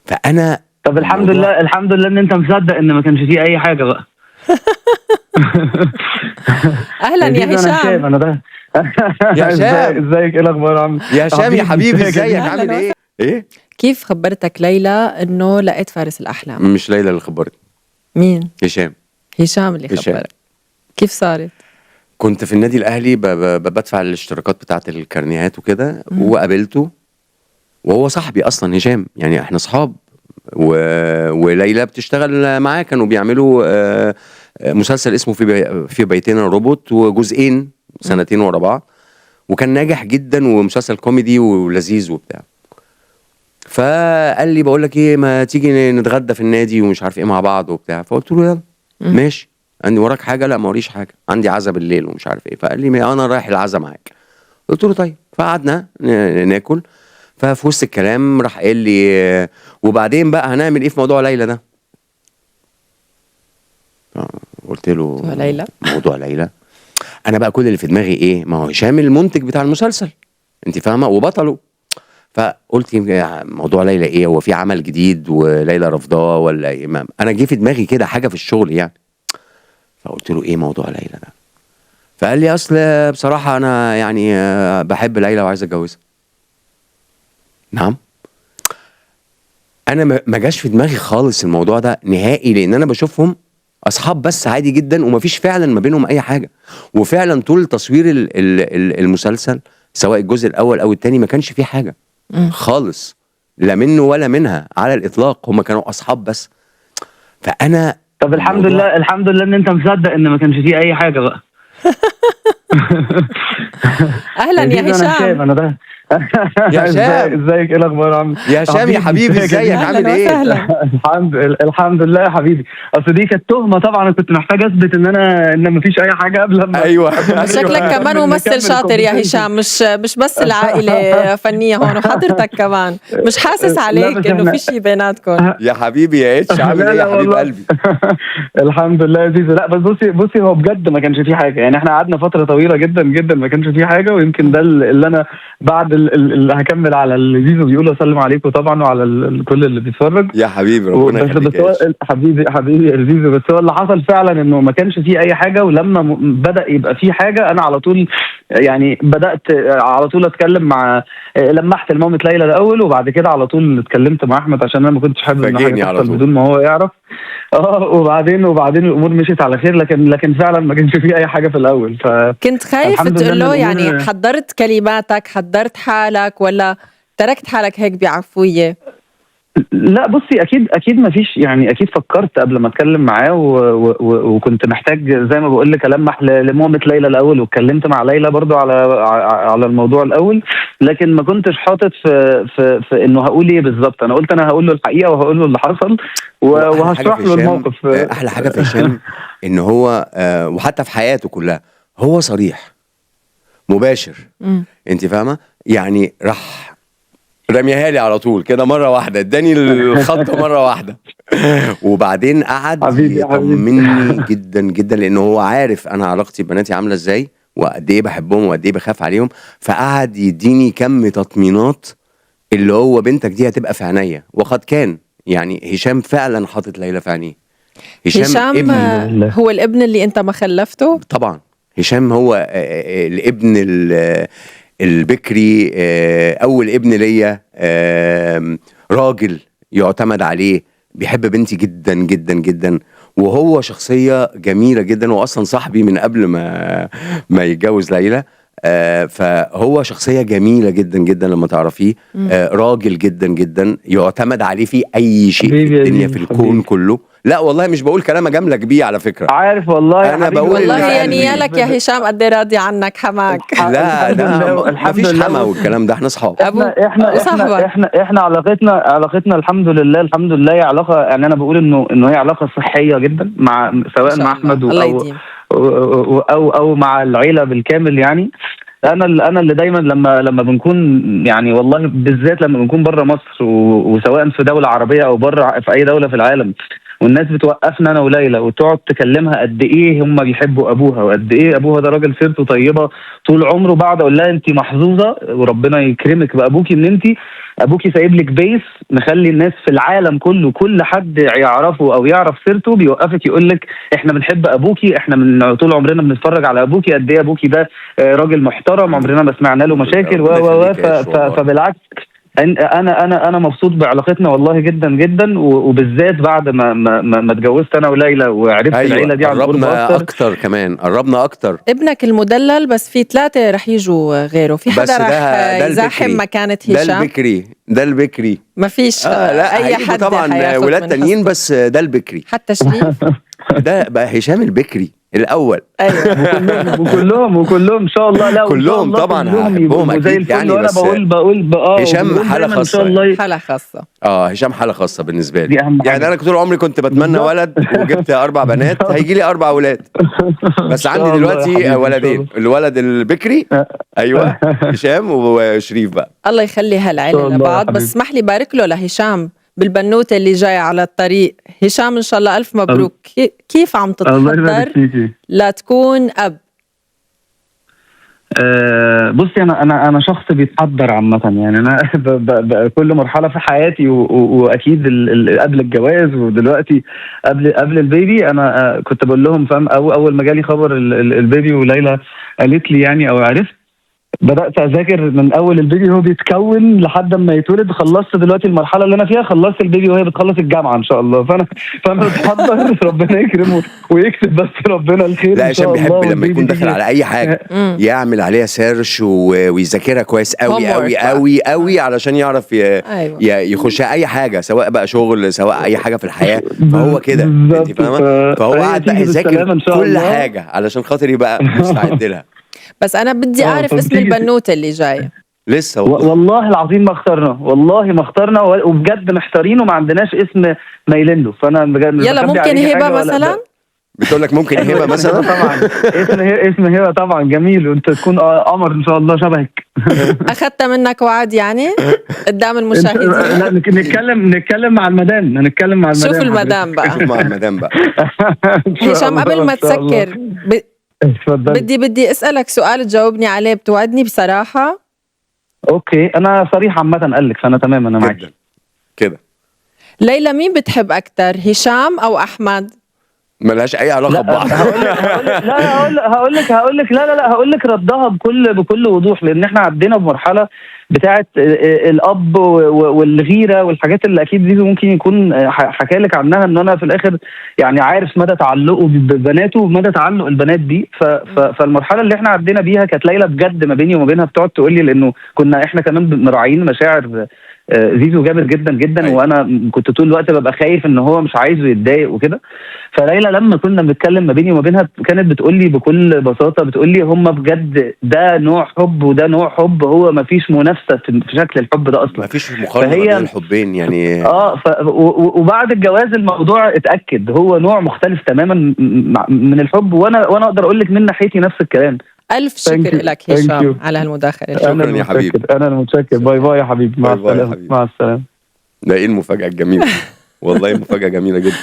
فانا طب الحمد الموضوع لله الحمد لله ان انت مصدق ان ما كانش فيه اي حاجه بقى. اهلا يا يا زيزو انا هشام هشام. انا ده. يا هشام ازيك ايه الاخبار يا عم؟ يا هشام يا حبيبي ازيك يا ازيك زيزو؟ عامل اهلا ايه؟ وسهلا. ايه؟ كيف خبرتك ليلى انه لقيت فارس الاحلام؟ مش ليلى اللي خبرتني، مين؟ هشام. هشام اللي هشام خبرك. كيف صارت؟ كنت في النادي الاهلي بدفع الاشتراكات بتاعه الكارنيهات وكده، وقابلته وهو صاحبي اصلا هشام، يعني احنا اصحاب وليلى بتشتغل معاه، كانوا بيعملوا مسلسل اسمه في بيتنا روبوت، وجزئين سنتين ورا بعض، وكان ناجح جدا ومسلسل كوميدي ولذيذ وبتاع. فقال لي بقول لك ايه، ما تيجي نتغدى في النادي ومش عارف ايه مع بعض وبتاع. فقلت له يلا ماشي. عندي وراك حاجه؟ لا ما وريش حاجه، عندي عزا بالليل ومش عارف ايه. فقال لي انا رايح العزا معاك. قلت له طيب. فقعدنا ناكل. ففي وسط الكلام راح قال لي وبعدين بقى هنعمل ايه في موضوع ليلى ده؟ قلت له موضوع ليلى؟ موضوع ليلى. انا بقى كل اللي في دماغي ايه، ما هو هشام المنتج بتاع المسلسل انت فاهمه وبطله. فقلت موضوع ليلى ايه، هو في عمل جديد وليلى رافضاه ولا ايه؟ انا جه في دماغي كده حاجه في الشغل يعني. فقلت له ايه موضوع ليلى ده؟ فقال لي اصل بصراحه انا يعني بحب ليلى وعايز اتجوزها. نعم. انا ما جاش في دماغي خالص الموضوع ده نهائي، لان انا بشوفهم اصحاب بس عادي جدا، ومفيش فعلا ما بينهم اي حاجه. وفعلا طول تصوير المسلسل سواء الجزء الاول او الثاني ما كانش فيه حاجه خالص، لا منه ولا منها على الاطلاق، هم كانوا اصحاب بس. فانا طب الحمد الموضوع لله الحمد لله ان انت مصدق ان ما كانش فيه اي حاجه بقى. اهلا يا يا زيزو انا هشام هشام. انا ده. يا هشام ازيك ايه الاخبار يا عم؟ يا هشام يا حبيبي ازيك يا ازيك زيزو؟ عامل اهلا ايه؟ وسهلا. الحمد لله يا حبيبي. اصل دي كانت تهمه طبعا، انا كنت محتاج اثبت ان مفيش اي حاجه قبل ما ايوه شكلك كمان ممثل شاطر يا هشام، مش بس العائلة فنية هون، وحضرتك كمان مش حاسس لا عليك بس انه احنا في شيء بيناتكم. يا حبيبي يا اتش عامل لا ايه يا لا حبيب والله. قلبي؟ الحمد لله يا زيزو. لا بس بصي هو بجد ما كانش فيه حاجه، يعني احنا قعدنا فتره طويله جدا جدا ما كانش فيه حاجه، ويمكن ده اللي انا بعد اللي هكمل على اللي زيزو بيقول واسلم عليكم طبعا وعلى كل اللي بيتفرج. يا حبيبي ربنا بس يخليك يا هو اتش. حبيبي يا زيزو، بس هو اللي حصل فعلا انه ما كانش فيه اي حاجه، ولما بدا يبقى فيه حاجه انا على طول يعني بدات على طول اتكلم مع لمحت لمامة ليلى الاول، وبعد كده على طول اتكلمت مع احمد عشان انا ما كنتش حابب ان حاجه فاجئني على تحصل طول. بدون ما هو يعرف. وبعدين الامور مشيت على خير، لكن فعلا ما كانش فيه اي حاجه في الاول. كنت خايف الحمد لله تقول ان له يعني الامور حضرت كلماتك، حضرت حالك، ولا تركت حالك هيك بعفوية؟ لا بصي اكيد ما فيش، يعني اكيد فكرت قبل ما اتكلم معاه وكنت محتاج زي ما بقول لك المح لمامة ليلى الاول، واتكلمت مع ليلى برضو على الموضوع الاول، لكن ما كنتش حاطط في انه هقول ايه بالظبط. انا قلت انا هقول له الحقيقه وهقول له اللي حصل وهشرح له الموقف. احلى حاجه في هشام ان هو وحتى في حياته كلها هو صريح مباشر. انت فاهمه يعني؟ راح رميها لي على طول كده مره واحده، اداني الخط مره واحده. وبعدين قعد حبيبي يا حبيبي. يطمني جدا جدا، لانه هو عارف انا علاقتي ببناتي عامله ازاي وقد ايه بحبهم وقد ايه بخاف عليهم. فقعد يديني كم تطمينات اللي هو بنتك دي هتبقى في عينيا، وقد كان. يعني هشام فعلا حاطط ليلى في عينيه. هشام ابن هو الابن اللي انت ما خلفته؟ طبعا. هشام هو الابن البكري، اول ابن ليا، راجل يعتمد عليه، بيحب بنتي جدا جدا جدا، وهو شخصية جميلة جدا، واصلا صاحبي من قبل ما يتجوز ليلى. فهو شخصية جميلة جدا جدا لما تعرفيه. راجل جدا جدا يعتمد عليه في اي شيء في حبيبي يا الدنيا زيزو، في الكون حبيبي. كله. لا والله مش بقول كلام اجاملك بيه على فكرة. عارف والله يا أنا حبيبي بقول اللي والله في يعني قلبي. يالك يا هشام قد ايه راضي عنك حماك. لا الحمد لا لله ما الحمد فيش لله. حما والكلام ده، احنا اصحاب. وصاحبك. احنا علاقتنا الحمد لله هي علاقه، يعني انا بقول انه هي علاقه صحيه جدا مع ما سواء شاء مع الله، احمد الله يديم. او مع العيله بالكامل يعني. انا اللي دايما لما بنكون يعني والله بالذات لما بنكون بره مصر وسواء في دوله عربيه او بره في اي دوله في العالم، والناس بتوقفنا انا وليلى وتقعد تكلمها قد ايه هم بيحبوا ابوها وقد ايه ابوها ده راجل سيرته طيبه طول عمره، بعد اقول لها انت محظوظه وربنا يكرمك بابوكي ان انت ابوكي سايب لك بيس مخلي الناس في العالم كله كل حد يعرفه او يعرف سيرته بيوقفك يقول لك احنا بنحب ابوكي، احنا من طول عمرنا بنتفرج على ابوكي قد ايه ابوكي ده راجل محترم عمرنا ما سمعنا له مشاكل فبالعكس انا مبسوط بعلاقتنا والله جدا جدا، وبالذات بعد ما اتجوزت انا وليلى وعرفت العيله دي عن قرب اكتر كمان قربنا اكتر. ابنك المدلل بس في 3 رح يجوا غيره، في حدا رح يزاحم مكانة هشام؟ ده البكري ما فيش لا اي حد طبعا ولاد تانيين بس ده البكري حتى شريف ده بقى هشام البكري الاول. ايوه وكلهم ان شاء الله. لا كلهم طبعا هحبهم اكيد يعني، وانا بس بقول هشام حاله خاصه، حاله خاصه. هشام حاله خاصه بالنسبه لي يعني انا طول عمري كنت بتمنى ولد وجبت 4 بنات، هيجي لي 4 اولاد بس عندي دلوقتي ولدين، الولد البكري ايوه هشام وشريف بقى. الله يخلي هالعيله لبعض. بس اسمح لي بارك له لهشام بالبنوته اللي جايه على الطريق. هشام ان شاء الله الف مبروك. كيف عم تتحضر لتكون اب؟ بصي انا شخص بيتحضر عامه يعني. انا كل مرحله في حياتي واكيد قبل الجواز ودلوقتي قبل البيبي انا كنت بقول لهم فاهم، اول ما جالي خبر البيبي وليلى قالت لي يعني او عرفت، بدأت أذاكر من أول البيبي وهو بيتكون لحد ما يتولد. خلصت دلوقتي المرحلة اللي أنا فيها، خلصت البيبي وهي بتخلص الجامعة إن شاء الله. فأنا بتحضر ربنا يكرمه ويكتب بس ربنا الخير. لا هشام بيحب لما يكون داخل على أي حاجة يعمل عليها سيرش ويذاكرها كويس قوي قوي قوي قوي علشان يعرف يخشها أي حاجة، سواء بقى شغل سواء أي حاجة في الحياة. فهو كده أنت فاهمة، فهو قاعد بقى يذاكر كل حاجة علشان خاطر يبقى مستعد لها. بس أنا بدي أعرف اسم البنوتة اللي جاية. لسه والله العظيم ما اخترنا وبجد محتارين وما عندناش اسم مايلين له. فأنا بجد يلا ممكن هبة مثلا؟ بتقول لك ممكن هبة مثلا؟ طبعا اسم هبة طبعا جميل، وانت تكون قمر ان شاء الله شبهك. اخدت منك وعد يعني قدام المشاهدين؟ لا نتكلم مع المدام. شوف المدام بقى. مع المدام بقى. هشام قبل ما تسكر بدي اسالك سؤال تجاوبني عليه، بتوعدني بصراحه؟ اوكي انا صريح عامه قال لك، فانا تمام انا معاك كده. ليلى مين بتحب اكتر، هشام او احمد؟ ملهاش اي علاقه ببعض. هقول لك ردها بكل وضوح، لان احنا عدينا بمرحله بتاعه الاب والغيره والحاجات اللي اكيد دي ممكن يكون حكى لك عنها، ان انا في الاخر يعني عارف مدى تعلقه ببناته ومدى تعلق البنات دي. فالمرحله اللي احنا عدينا بيها كانت ليلى بجد ما بيني وما بينها بتقعد تقول لي، لانه كنا احنا كمان مراعيين مشاعر زيزو جابر جدا جدا. وانا كنت طول الوقت ببقى خايف ان هو مش عايزه يتضايق وكده. فليلى لما كنا بنتكلم ما بيني وما بينها كانت بتقول لي بكل بساطه، بتقول لي هم بجد ده نوع حب وده نوع حب، هو ما فيش منافسه في شكل الحب ده اصلا، ما فيش مقارنه بين الحبين يعني. وبعد الجواز الموضوع اتاكد هو نوع مختلف تماما من الحب. وانا اقدر اقول لك من ناحيتي نفس الكلام. ألف شكر لك هشام على هالمداخلة. شكرا يا حبيبي. أنا المتشكر. باي باي يا حبيبي. مع السلامة. ده إيه المفاجأة الجميلة والله، مفاجأة جميلة جدا.